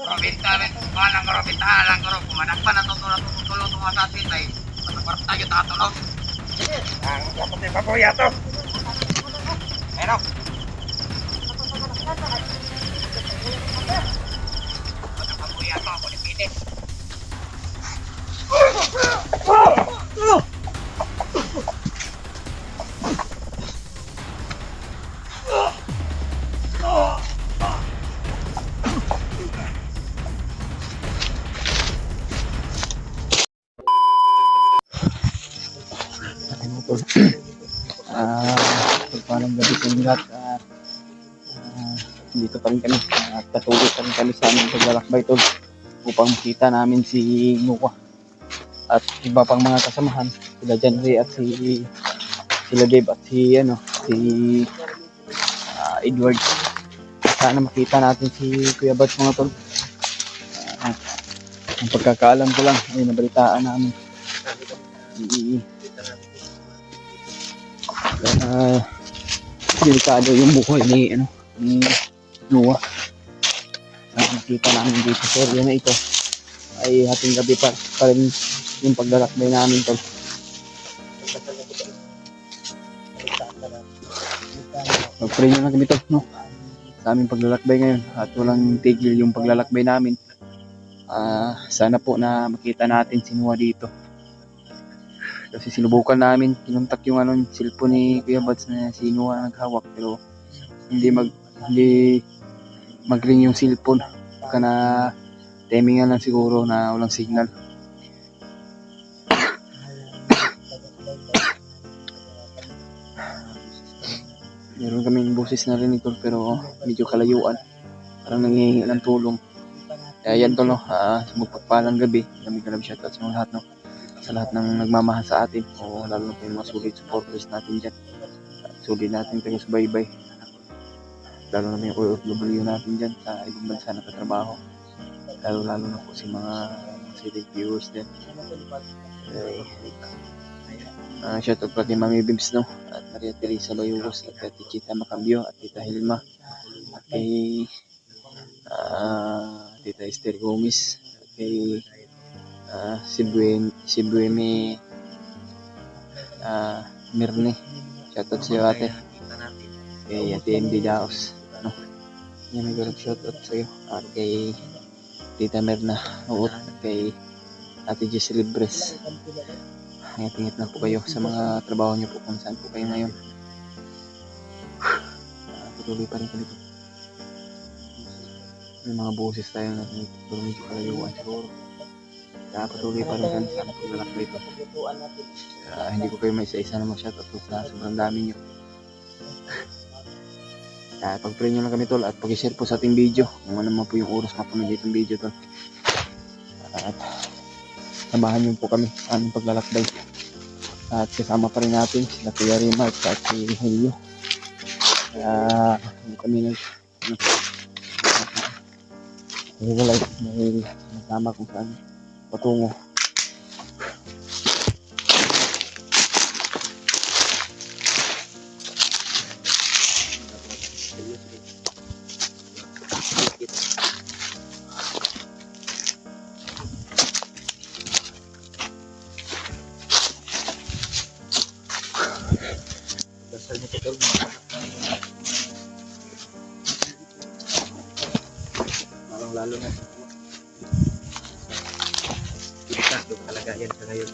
Robin, manang Robin, talang Robin, kumanakpan na tutulong mga sa atin ay mataparap tayo tatulog. Ang kapatid pa po yato. Pero, matapabuya to ako ni Pilit. Pagpalang gabi sa lahat, dito pa rin kami at patuloy pa rin kami sa aming paglalakbay tol upang makita namin si Noah at iba pang mga kasamahan, sila Janry at sila Dave at si Edward. Sana makita natin si Kuya Bats mga tol. Ang pagkakaalam ko lang ay nabalitaan namin delikado yung buhay ni Noah. Nakita namin dito sa area na ito ay hating gabi pa rin yung paglalakbay namin tol. Pag-pray nyo lang kami tol, no? Sa aming paglalakbay ngayon at walang tigil yung paglalakbay namin. Sana po na makita natin si Noah dito. Kasi sinubukan namin, kinontak yung cellphone ni Kuya Bats na si Noah naghawak pero hindi mag-ring yung cellphone. Baka na timingan lang siguro na walang signal. Meron kaming boses na rin ito pero medyo kalayuan. Parang nangihingi ng tulong. Kaya yan tol, no? Sa magpagpalang gabi, kami shoutout sa mga lahat, no? Sa lahat ng nagmamahal sa atin o lalo na po yung mga solid supporters natin dyan. Solid natin tayo sa baybay. Lalo na yung OFW natin dyan sa ibang bansa na katrabaho. Lalo na po si mga solid viewers din. Shoutout pa kay Mami Bibs, no? At Maria Teresa Bayugos at Tita Chita Macambio at Tita Hilma at kay Tita Esther Gomez at kay si Buemi Mirne. Shoutout sa iyo ate. Kay Ate MD Daos, no? Yan, may garap shoutout sa iyo. At kay Tita Mirna Uot at kay Ate Jess Libres. Ingat na po kayo sa mga trabaho niyo po kung saan po kayo ngayon. Patuloy pa rin kami ito. May mga boses tayo na pero medyo kalayuan siguro. Kaya patuloy pa rin kami sa paglalakbay ito. Hindi ko kayo may isa-isa na mag-shoutout sa sobrang dami nyo. Pag-pray nyo lang kami tol at pag-share po sa ating video kung ano man po yung oras mapanood itong video tol. At samahan nyo po kami sa aming paglalakbay. At kasama pa rin natin sila Kuya Rima at si Helio. Kami may nasama kung saan patungo. Lalo na delikado talaga yan sa ngayon.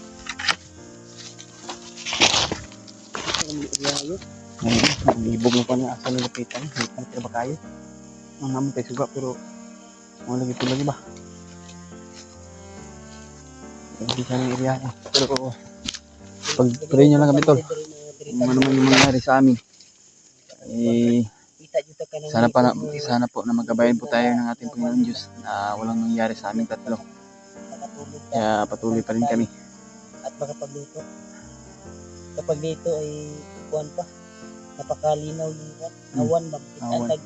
Ang libog mo pa na asa na lapitan. Hindi ba kayo? Ang naman tayo suga pero mga lagi ito lagi ba? Hindi siya ng area niya. Pero pag-pray nyo lang kami tol. Kung ano man yung mangyari sa amin. Sana po na magabayan po tayo ng ating Panginoon Diyos na walang nangyari sa aming tatlo. Kaya patuloy pa rin kami. At makapagluto. Kapag dito ay kuwan pa. Napakalinaw yung awan. Awan.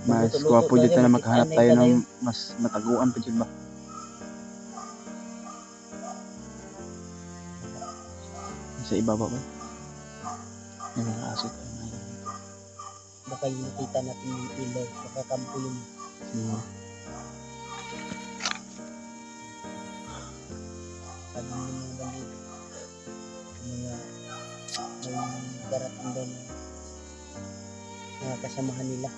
Mas guwapo dito na makahanap tayo ng mas mataguan pa dyan ba? Sa ibaba ba? May mga aso tayo ngayon. Baka yung nakita natin yung ilaw. Baka kampo yung Siguro. sabi ng mga bandito, mga may darating daw na mga kasamahan nila,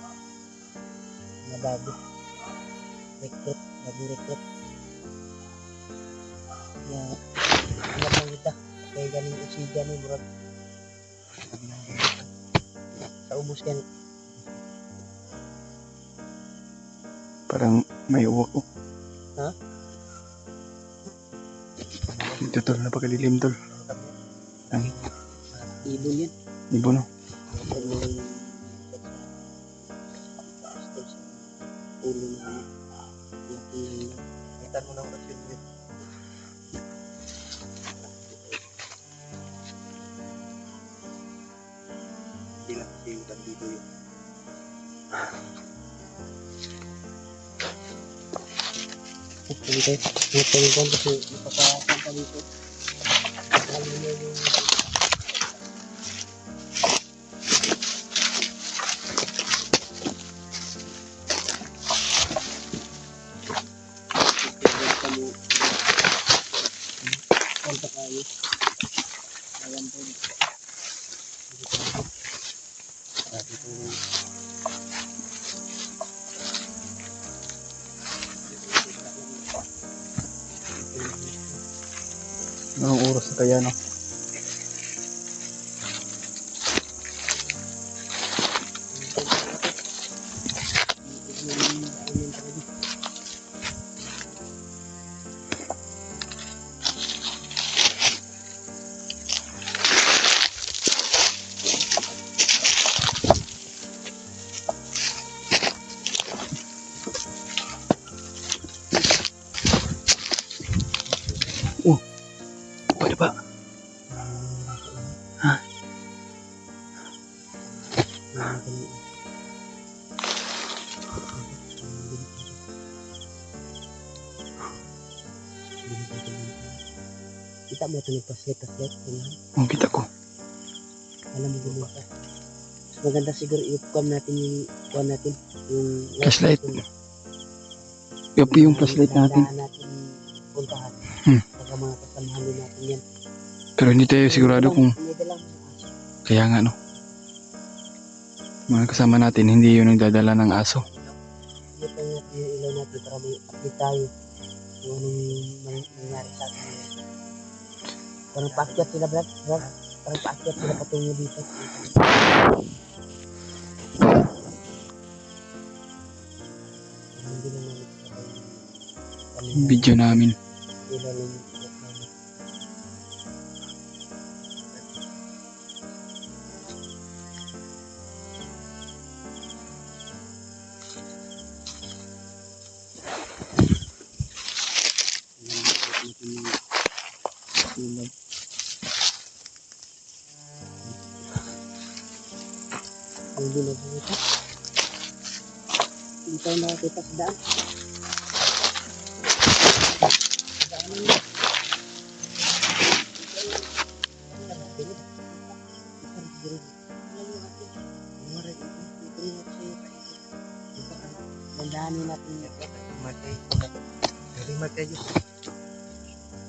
mga bagong recruit. Kaya, ingat lang kita. Kaya galing usigan ni Murag. Sa ubos yan. Parang may uwak ko. Ha? Dito tol, napakalilim tol. Ang Ibon yan. ibo no. Huwag mo lang ulo na ano. Laki lang. Kita mo lang kasi yun. Hindi lang kasi yung bandito yun. Hindi tayo ko kasi napapakanta dito. Lalo na yung kanta kayo. Ayan po. Dati po Anong oras na kaya no? Pwede ba? Ha? Kita mo ito ng paslet. Oh, kita ko. Alam mo gulo ka. Mas maganda siguro i-cam natin yung Flashlight. Yung flashlight natin. natin puntahan. Saka mga kasamahan din natin yan. Pero hindi tayo sigurado kung May dalang mga aso. kaya nga no. Mga kasama natin, hindi yun nagdadala ng aso. Ito yung ilaw natin para may update tayo kung anong nangyari sa atin. Parang paakyat sila, Brad. Parang paakyat sila patungo dito. Hindi naman ito Video namin. ilaw yung paakyat namin. Hindi na dito. Hindi tayo nakakita sa daan. Dandahanin natin Jadi mati aja.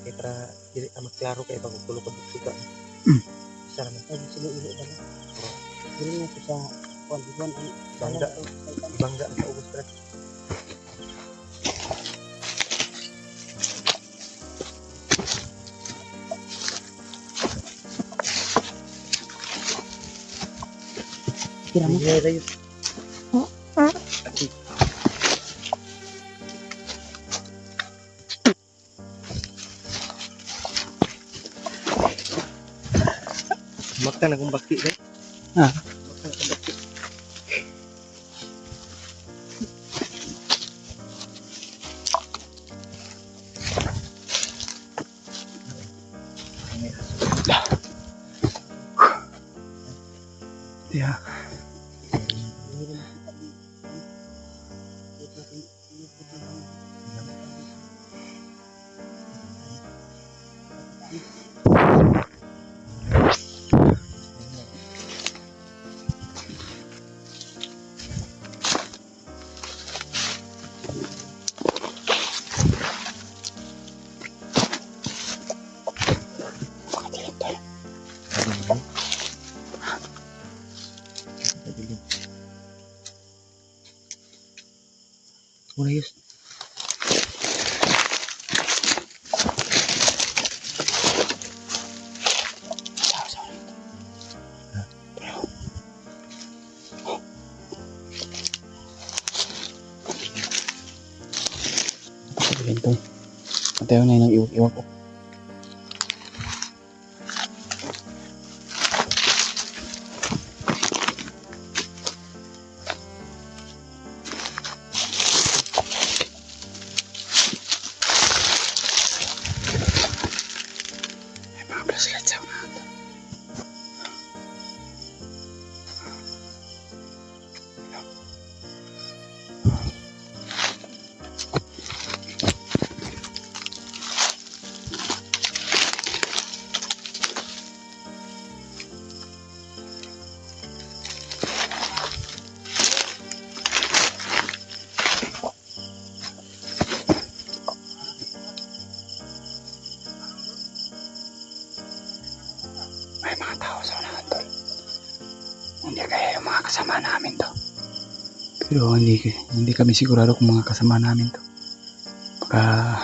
Kayak para jadi amat klaro kayak bago kulo ko suka. Sana man Sabi sila ilo ba na? Dili na ito sa buwan ang Bangga. Bangga sa ubos pala. Kira mo? Hindi tayo. Makan akong bakti kan? Ah. Makan akong bakti. Yeah. Hindi na makita dito. Ito natin yung puto lang. Ulayos. Ito. Patayo na yung iwak ko. May mga flashlight sa unahan to. May mga tao sa unahan tol. Hindi kaya yung mga kasama namin to. Pero hindi kami sigurado kung mga kasama namin to. Baka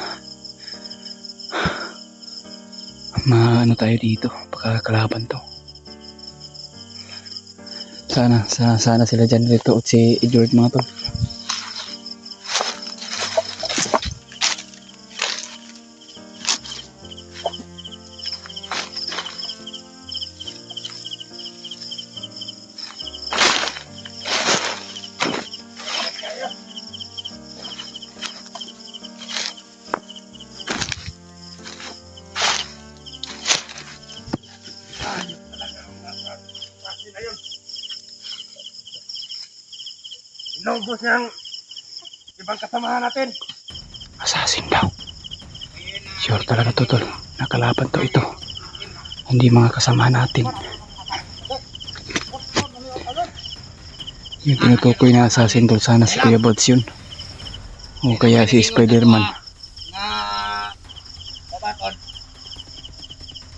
maano tayo dito. Baka kalaban to. Sana sila dyan rito at si Edward mga tol. Inubos niyang ibang kasamahan natin. Assassin daw. Sure talaga to tol. Nakalaban to ito. Hindi mga kasama natin. Yung tinutukoy na assassin tol, sana si Kuya Bods yun. O kaya si Spider-Man. Nga babaton.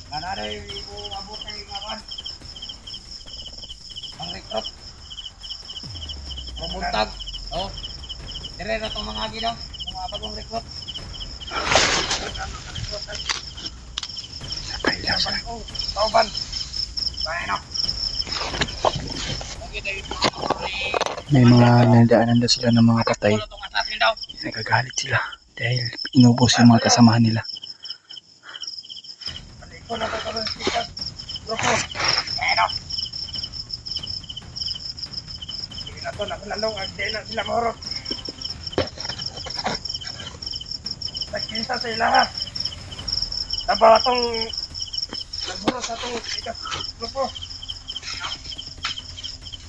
Nanay ibu abot kay ngawan. Ang recruit. Pamuntag. Oh. Dire na tong mga gidaw, mga bagong recruit. Tauban. Bayan ako. May mga nandaanan daw sila ng mga patay. Tong assassin daw. Nagagalit sila dahil inubos yung mga kasamahan nila. Iko na to karon sikat. Grupo. Bayan ako. Sige na to, nakulalong agday na sila mahurot. Nagkinsa sa ilaha. Tabaw atong nagburos atong sikat. Grupo.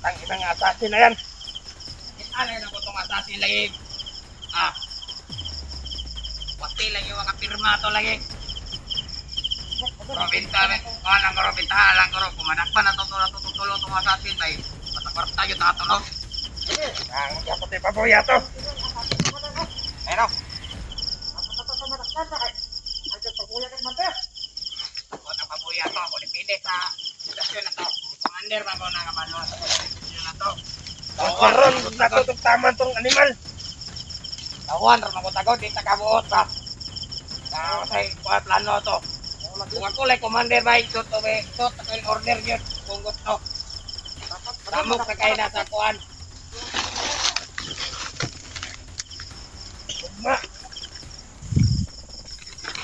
Ang ibang assassin na yan. Alay na ko itong assassin lagi. Pati lagi wakapirma to lagi. Robinta rin. Alang ko Robinta. Alang ko rin. Kumanakpan na tutulo itong assassin. Ay, patakwarta yun nakatulog. Ang kapot ay pabuya to. Ayun o. Ako na pabuya to. Ako nipili sa sitwasyon na to. Commander ba ko nakamano sa sitwasyon na to. Karon, natutog tama tong animal. Tawan, ron ako tagod, di takabuot ba? Say, kuha plano to. Kung ako like commander ba, ito to be, ito, takil order yun, kung gusto. Tamok na kayo nasa kuhan. Ugma.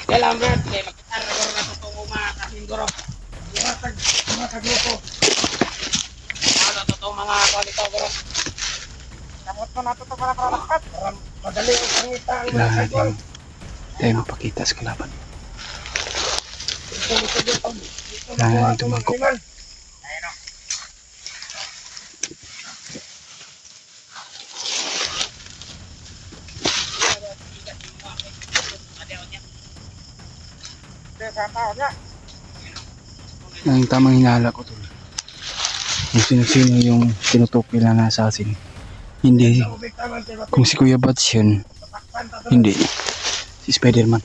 Kailan Brad, kaya makitar na garo na itong kasinduro. Mga kagrupo. Ano itong mga kuha nito garo. Kamot mo nato ito para lakat. Madali ang pangita ang mga Kailangan sagwang. din tayo mapakita sa kalaban. Kailangan din tumangkot. Ayun o. Ang tamang hinala ko tol. Kung sino-sino yung tinutukoy nila na assassin. Hindi. Kung si Kuya Bods yun, hindi. Si Spider-Man.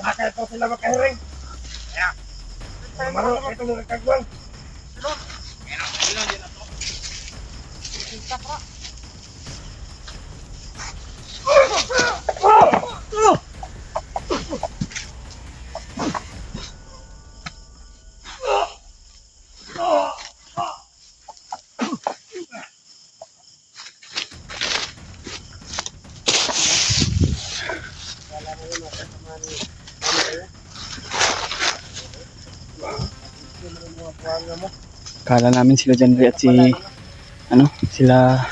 Makaya sila makahiring. Kaya, maro ito mga kagwang. Ayun o, Kala namin sila Janry at si, ano, sila,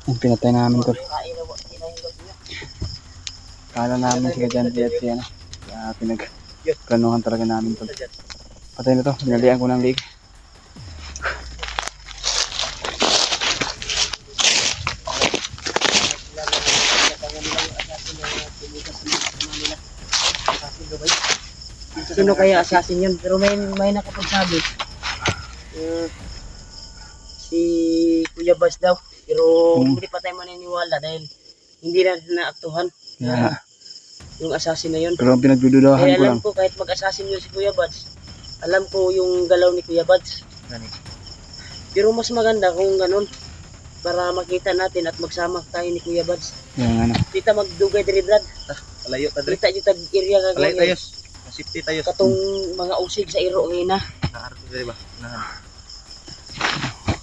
yung pinatay namin tol. Kala namin sila Janry at si, ano, pinagplanuhan talaga namin tol. Patay na to, binalian ko ng leg. Sino kaya assassin yun? Pero may nakapagsabi. Si Kuya Bas daw. Pero hindi pa tayo maniniwala dahil hindi na naaktuhan Kaya, yung assassin na yun. pero ang pinagdududahan Kaya ko lang, alam ko kahit mag-assassin yun si Kuya Bas, alam ko yung galaw ni Kuya Bas. Pero mas maganda kung ganun para makita natin at magsama tayo ni Kuya Bas. yung ano, Kita magdugay diri Brad. Palayo ta dre. Kita yung tag area ka Palayo ganyan. tayo. Safety tayo. Katong mga usig sa iro ngayon na. Naarto dre ba?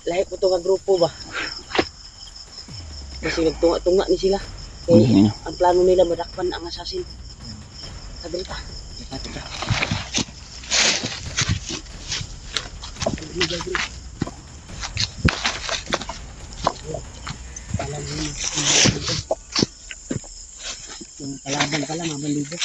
Lahi ko to nga grupo ba. Kasi nagtunga-tunga ni sila. Kaya yun. ang plano nila madakpan ang assassin. Kadali pa. Yung kalaban pala, mabandido.